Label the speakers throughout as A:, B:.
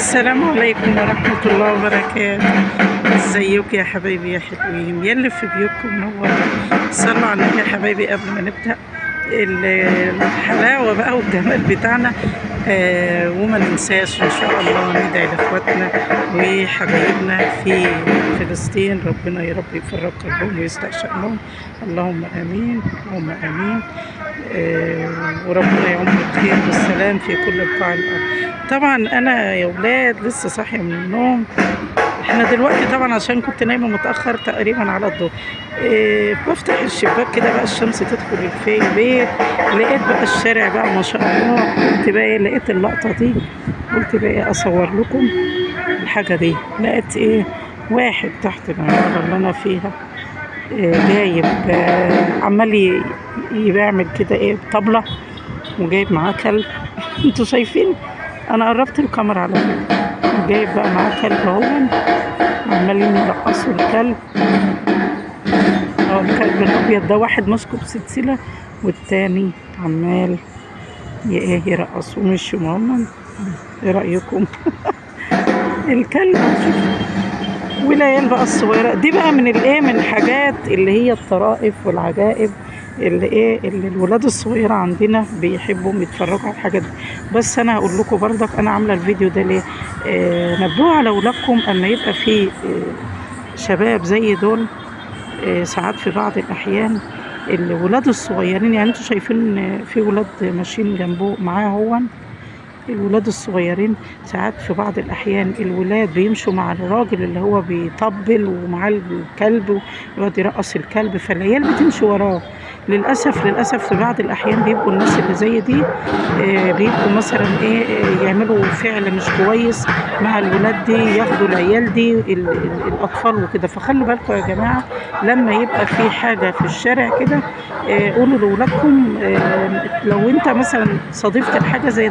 A: السلام عليكم ورحمة الله وبركاته. ازيكم يا حبايبي يا حلوين يلي في بيوتكم منور. صلوا على النبي يا حبايبي قبل ما نبدأ الحلاوة بقى والجمال بتاعنا. وما ننساش ان شاء الله ندعي لاخواتنا وحبايبنا في فلسطين، ربنا يا رب يفرج قلبهم ويصلح شأنهم، اللهم امين اللهم امين. وربنا يعم الخير والسلام في كل بقاع الارض. طبعا انا يا ولاد لسه صاحيه من النوم. احنا دلوقتي طبعا عشان كنت نايمه متاخر تقريبا على الظهر، بفتح الشباك كده بقى الشمس تدخل في البيت، لقيت بقى الشارع بقى ما شاء الله. قلت بقى لقيت اللقطه دي، قلت بقى اصور لكم الحاجه دي. لقيت واحد تحت العماره اللي انا فيها جايب عمال يعمل كده طبلة، وجايب معاه كلب. انتوا شايفين انا قربت الكاميرا على فكرة، جايب بقى معاه كلب اهو، عمالين يرقصوا الكلب. الكلب الابيض ده واحد ماسكه بسلسلة والتاني عمال يرقصوا. مش مهم، ايه رأيكم؟ الكلب والعيال بقى الصغيرة دي بقى من من الحاجات اللي هي الطرائف والعجائب اللي الولاد الصغيرة عندنا بيحبوا يتفرجوا على الحاجات دي. بس انا هقول لكم برضك انا عاملة الفيديو ده ليه. نبهوا على اولادكم اما يبقى في شباب زي دول. ساعات في بعض الاحيان الولاد الصغيرين، يعني انتوا شايفين في ولاد ماشيين جنبه معاه هو، الولاد الصغيرين ساعات في بعض الأحيان الولاد بيمشوا مع الراجل اللي هو بيطبل ومع الكلب ويقعد يرقص الكلب، فالعيال بتمشي وراه. للأسف في بعض الأحيان بيبقوا الناس اللي زي دي بيبقوا مثلا يعملوا فعل مش كويس مع الولاد دي، ياخدوا العيال دي الأطفال وكده. فخلوا بالكم يا جماعة لما يبقى في حاجة في الشارع كده، قولوا لأولادكم لو انت مثلا صادفت الحاجة زي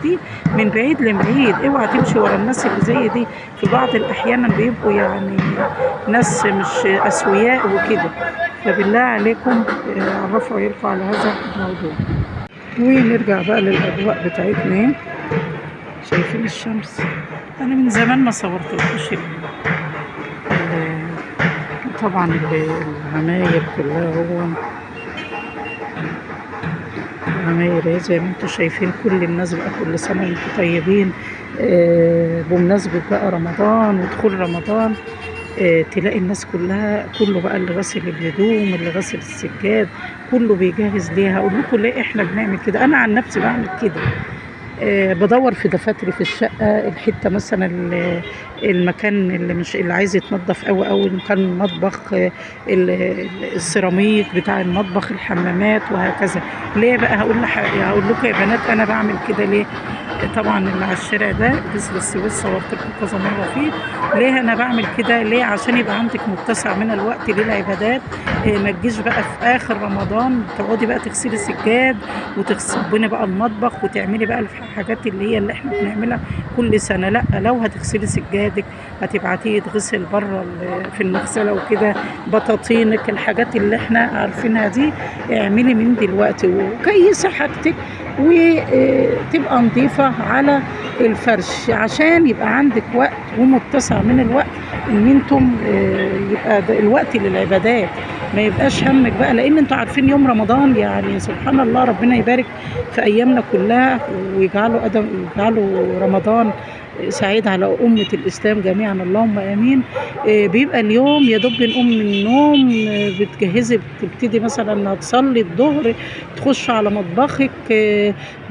A: دي من بعيد لبعيد، اوعى تمشي ورا الناس اللي زي دي. في بعض الأحيان بيبقوا يعني ناس مش أسوياء وكده. فبالله عليكم عرفوا عيالكم على هذا الموضوع. ونرجع بقى للأجواء بتاعتنا. شايفين الشمس؟ أنا من زمان ما صورتلكوش طبعا العماير كلها، هو عماير زي ما انتوا شايفين. كل الناس بقى كل سنة وانتوا طيبين. بمناسبة بقى رمضان ودخول رمضان، تلاقي الناس كلها، كله بقى اللي غسل الهدوم اللي غسل السجاد كله بيجهز ليها. اقول لكم ليه احنا بنعمل كده؟ انا عن نفسي بعمل كده. بدور في دفاتري في الشقة الحتة مثلا المكان اللي مش اللي عايز يتنظف قوي، او مكان المطبخ، السيراميك بتاع المطبخ، الحمامات وهكذا. ليه بقى؟ هقول لكم يا بنات انا بعمل كده ليه. طبعا اللي على الشارع ده جسر السويس صورت لكم كذا مره فيه. ليه انا بعمل كده؟ ليه؟ عشان يبقى عندك متسع من الوقت للعبادات. ما تجيش بقى في اخر رمضان تقعدي بقى تغسلي سجاد وتغسلي بقى المطبخ وتعملي بقى الحاجات اللي احنا بنعملها كل سنه. لا، لو هتغسلي سجادك هتبعتيه يتغسل بره في المغسله وكده، بطاطينك، الحاجات اللي احنا عارفينها دي اعملي من دلوقتي وكيسي حاجتك وتبقى نظيفة على الفرش، عشان يبقى عندك وقت ومتسع من الوقت ان انتم يبقى الوقت للعبادات، ما يبقاش همك بقى. لان انتوا عارفين يوم رمضان يعني سبحان الله، ربنا يبارك في ايامنا كلها ويجعله رمضان سعيد على أمة الإسلام جميعا، اللهم آمين. بيبقى اليوم يا دوب بنقوم من النوم، بتجهزي بتبتدي مثلا هتصلي الظهر، تخش على مطبخك،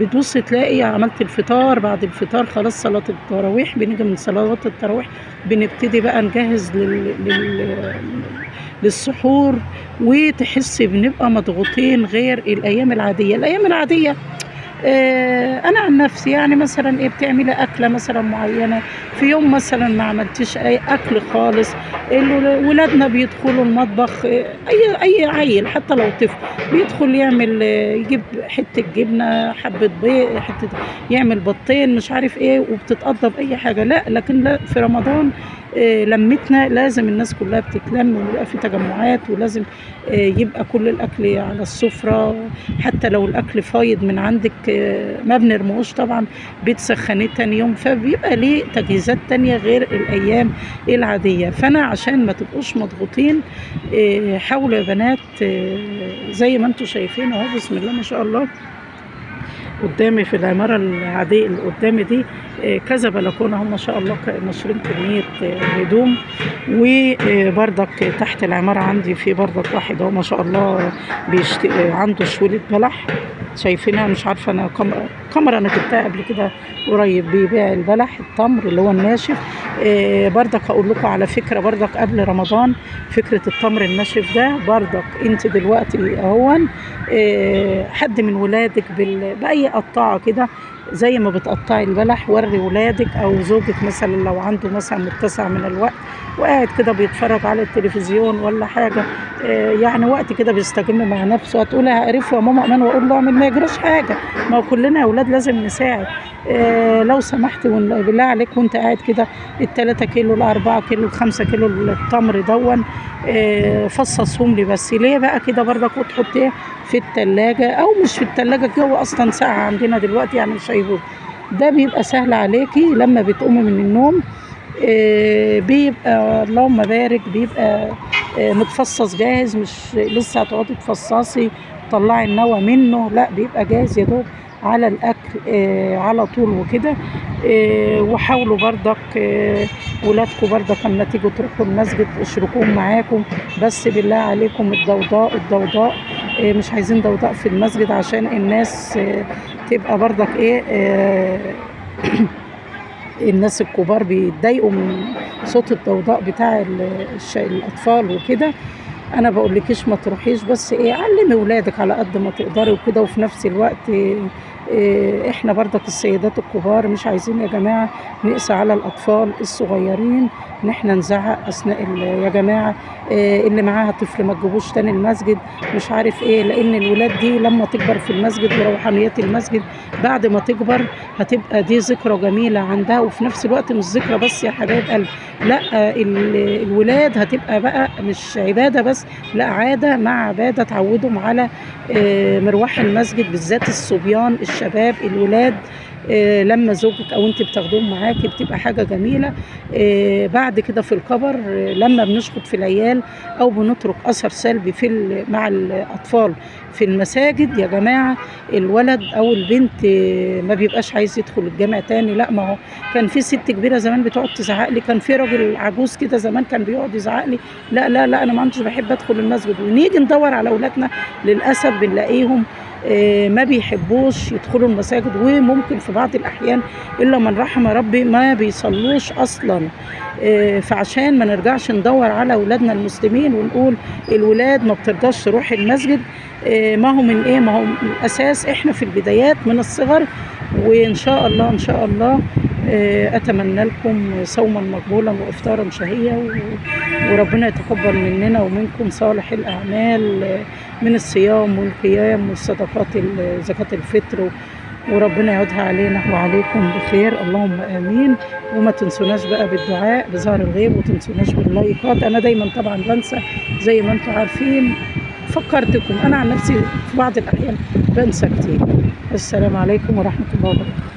A: بتبص تلاقي عملت الفطار. بعد الفطار خلاص صلاة التراويح، بنيجي من صلاة التراويح بنبتدي بقى نجهز للسحور. وتحسي بنبقى مضغوطين غير الأيام العادية. الأيام العادية انا عن نفسي يعني مثلا بتعملي اكله مثلا معينه في يوم، مثلا ما عملتيش اي اكل خالص، ولادنا بيدخلوا المطبخ، اي عيل حتى لو طفل بيدخل يعمل يجيب حته جبنه، حبه بيض، يعمل بيضتين، مش عارف وبتتقضى باي حاجه. لا، لكن لا، في رمضان لمتنا لازم الناس كلها بتتلم ويبقى في تجمعات، ولازم يبقى كل الاكل على السفرة، حتى لو الاكل فايض من عندك ما بنرموش طبعا، بتسخنيه تاني يوم، فبيبقى ليه تجهيزات تانية غير الايام العادية. فانا عشان ما تبقوش مضغوطين حاولوا يا بنات زي ما انتم شايفين اهو، بسم الله ما شاء الله، قدامي في العمارة العادية اللي قدامي دي كذا بلكونة هم ما شاء الله ناشرين كمية هدوم. وبردك تحت العمارة عندي في بردك واحد اهو ما شاء الله عنده شوية بلح، شايفينها؟ مش عارفة، انا كاميرا انا جبتها قبل كده قريب، بيبيع البلح التمر اللي هو الناشف. بردك هقول لكم على فكرة بردك قبل رمضان، فكرة التمر الناشف ده بردك انت دلوقتي اهون حد من ولادك بأي قطاعة كده زي ما بتقطعي البلح، وري ولادك او زوجك مثلا لو عنده مثلا متسع من الوقت وقاعد كده بيتفرج على التلفزيون ولا حاجة، يعني وقت كده بيستجم مع نفسه، هتقولي هقرفه يا ماما امان واقول له اعمل، ما يجراش حاجة، ما هو كلنا يا اولاد لازم نساعد. لو سمحت بالله عليك وانت قاعد كده ال3 كيلو ال4 كيلو ال5 كيلو التمر دون فصصهم لي بس ليه بقى كده بردك، وتحطيه في التلاجة او مش في التلاجة، الجو اصلا ساقع عندنا دلوقتي يعني مش هيبوظ، ده بيبقى سهل عليكي لما بتقومي من النوم بيبقى اللهم بارك، بيبقى متفصص جاهز، مش لسه هتقعدي تفصصي تطلعي النوى منه، لا بيبقى جاهز يا دوب على الاكل على طول وكده. وحاولوا بردك ولادكم بردك اما تيجوا تروحوا المسجد اشركوهم معاكم، بس بالله عليكم الضوضاء مش عايزين ضوضاء في المسجد عشان الناس تبقى بردك الناس الكبار بيتضايقوا من صوت الضوضاء بتاع الاطفال وكده. انا بقولكيش ما تروحيش، بس علمي ولادك على قد ما تقدري وكده، وفي نفس الوقت احنا برضك السيدات الكبار مش عايزين يا جماعة نقسى على الاطفال الصغيرين ان احنا نزعق اثناء يا جماعة اللي معاها طفل ما تجيبوش تاني المسجد، مش عارف لان الولاد دي لما تكبر في المسجد وروحانيات المسجد بعد ما تكبر هتبقى دي ذكرى جميلة عندها، وفي نفس الوقت مش ذكرى بس يا حبايب قلب، لا الولاد هتبقى بقى مش عبادة بس، لا عادة مع عبادة، تعودهم على مروح المسجد، بالذات الصبيان الشباب الولاد لما زوجك او انت بتاخدوهم معاكي بتبقى حاجة جميلة. بعد كده في الكبر لما بنشخط في العيال او بنترك اثر سلبي مع الاطفال في المساجد يا جماعة، الولد او البنت ما بيبقاش عايز يدخل الجامع تاني، لا ما هو كان في ست كبيرة زمان بتقعد تزعق لي، كان في راجل عجوز كده زمان كان بيقعد يزعق لي، لا لا لا انا ما كنتش بحب ادخل المسجد، ونيجي ندور على اولادنا للاسف بنلاقيهم ما بيحبوش يدخلوا المساجد، وممكن في بعض الأحيان إلا من رحم ربي ما بيصلوش أصلا. فعشان ما نرجعش ندور على أولادنا المسلمين ونقول الولاد ما بترضاش تروح المسجد، ما هو من ما هو من الأساس إحنا في البدايات من الصغر، وإن شاء الله إن شاء الله أتمنى لكم صوما مقبولا وإفطارا شهيا، وربنا يتقبل مننا ومنكم صالح الأعمال من الصيام والقيام والصدقات زكاة الفطر، وربنا يعودها علينا وعليكم بخير اللهم آمين. وما تنسوناش بقى بالدعاء بظهر الغيب، وتنسوناش باللايكات، أنا دايما طبعا بنسى زي ما انتم عارفين، فكرتكم أنا عن نفسي في بعض الأحيان بنسى كتير. السلام عليكم ورحمة الله وبركاته.